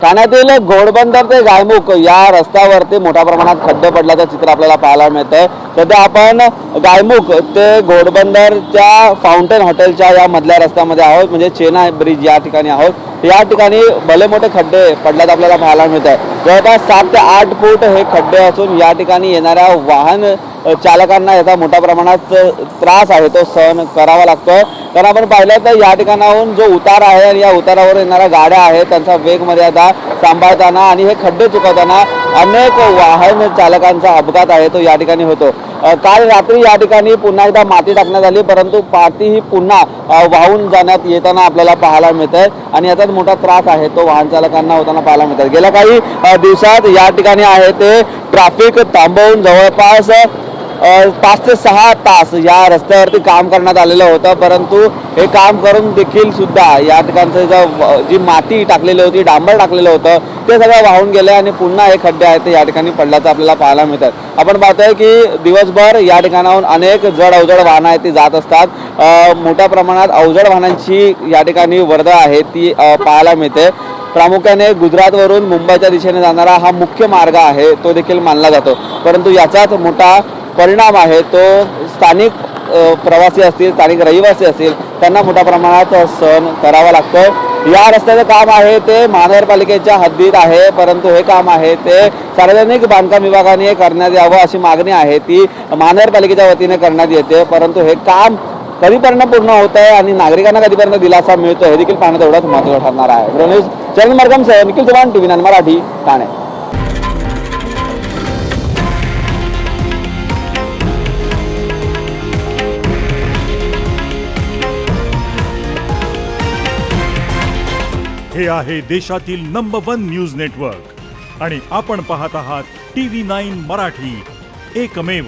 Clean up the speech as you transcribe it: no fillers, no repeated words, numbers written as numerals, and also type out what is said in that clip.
ठाण्यातील घोडबंदर ते गायमुख या रस्त्यावरती मोठ्या प्रमाणात खड्डे पडल्याचं चित्र आपल्याला पाहायला मिळतंय। सध्या आपण गायमुख ते घोडबंदरच्या फाउंटेन हॉटेलच्या या मधल्या रस्त्यामध्ये आहोत, म्हणजे चेना ब्रिज या ठिकाणी आहोत। या ठिकाणी भले मोठे खड्डे पडल्यात आपल्याला पाहायला मिळत आहे। जवळपास 7 ते 8 फूट हे खड्डे असून या ठिकाणी येणाऱ्या वाहन चालकांना याचा मोठ्या प्रमाणात त्रास आहे तो सहन करावा लागतोय। कारण आपण पाहिलं तर या ठिकाणाहून जो उतार आहे आणि या उतारावर येणाऱ्या गाड्या आहेत त्यांचा वेग मर्यादा सांभाळताना आणि हे खड्डे चुकवताना अनेक वाहन चालकांचा अपघात आहे तो या ठिकाणी होतो। काल रात्री या ठिकाणी पुन्हा एकदा माती टाकण्यात आली, परंतु माती ही पुन्हा वाहून जाण्यात येताना आपल्याला पाहायला मिळतंय आणि याचाच मोठा त्रास आहे तो वाहन चालकांना होताना पाहायला मिळतोय। गेल्या काही दिवसात या ठिकाणी आहे ते ट्रॅफिक थांबवून जवळपास 5 ते 6 तास या रस्त्यावरती काम करण्यात आलेलं होतं, परंतु हे काम करून देखील सुद्धा या ठिकाणचं जी माती टाकलेली होती, डांबर टाकलेलं होतं ते सगळं वाहून गेले आणि पुन्हा हे खड्डे आहेत ते या ठिकाणी पडल्याचं आपल्याला पाहायला मिळतात। आपण पाहतोय की दिवसभर या ठिकाणाहून अनेक जड अवजड वाहनं आहेत ती जात असतात। मोठ्या प्रमाणात अवजड वाहनांची या ठिकाणी वर्दळ आहे ती पाहायला मिळते। प्रामुख्याने गुजरातवरून मुंबईच्या दिशेने जाणारा हा मुख्य मार्ग आहे तो देखील मानला जातो, परंतु याचाच मोठा परिणाम आहे तो स्थानिक प्रवासी असतील, स्थानिक रहिवासी असतील त्यांना मोठ्या प्रमाणात सहन करावा लागतोय। या रस्त्याचं काम आहे ते महानगरपालिकेच्या हद्दीत आहे, परंतु हे काम आहे ते सार्वजनिक बांधकाम विभागाने करण्यात यावं अशी मागणी आहे ती महानगरपालिकेच्या वतीने करण्यात येते, परंतु हे काम कधीपर्यंत पूर्ण होत आहे आणि नागरिकांना कधीपर्यंत दिलासा मिळतो हे देखील पाहणं तेवढंच महत्त्वाचं ठरणार आहे। न्यूज चरण मार्गम सह निखिल चव्हाण, TV9 मराठी, ठाणे। हे आहे देशातील नंबर 1 न्यूज नेटवर्क आणि आपण पाहत आहात TV9 मराठी, एकमेव।